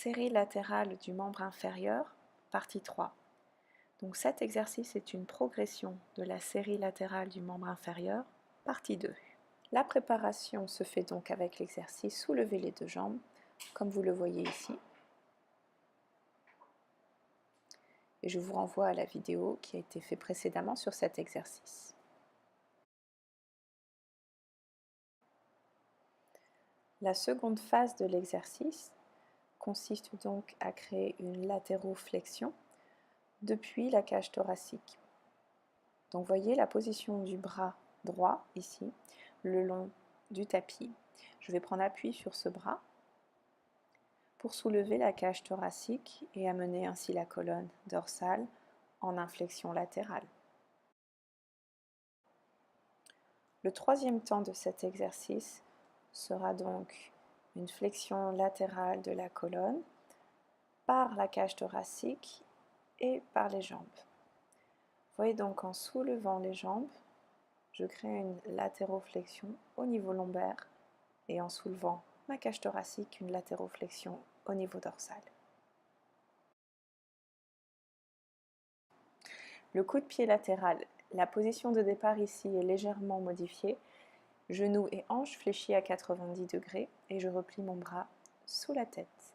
Série latérale du membre inférieur, partie 3. Donc cet exercice est une progression de la série latérale du membre inférieur, partie 2. La préparation se fait donc avec l'exercice soulever les deux jambes, comme vous le voyez ici. Et je vous renvoie à la vidéo qui a été faite précédemment sur cet exercice. La seconde phase de l'exercice consiste donc à créer une latéroflexion depuis la cage thoracique. Donc voyez la position du bras droit ici, le long du tapis. Je vais prendre appui sur ce bras pour soulever la cage thoracique et amener ainsi la colonne dorsale en inflexion latérale. Le troisième temps de cet exercice sera donc une flexion latérale de la colonne par la cage thoracique et par les jambes. Vous voyez donc en soulevant les jambes, je crée une latéroflexion au niveau lombaire et en soulevant ma cage thoracique, une latéroflexion au niveau dorsal. Le coup de pied latéral, la position de départ ici est légèrement modifiée. Genoux et hanches fléchis à 90 degrés et je replie mon bras sous la tête.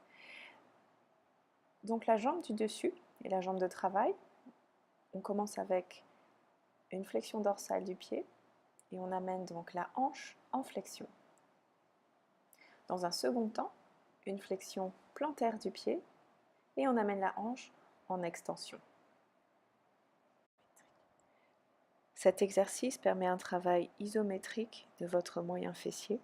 Donc la jambe du dessus et la jambe de travail, on commence avec une flexion dorsale du pied et on amène donc la hanche en flexion. Dans un second temps, une flexion plantaire du pied et on amène la hanche en extension. Cet exercice permet un travail isométrique de votre moyen fessier,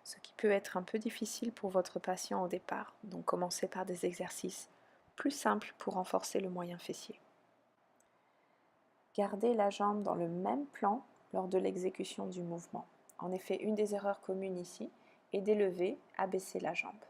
ce qui peut être un peu difficile pour votre patient au départ, donc commencez par des exercices plus simples pour renforcer le moyen fessier. Gardez la jambe dans le même plan lors de l'exécution du mouvement. En effet, une des erreurs communes ici est d'élever, abaisser la jambe.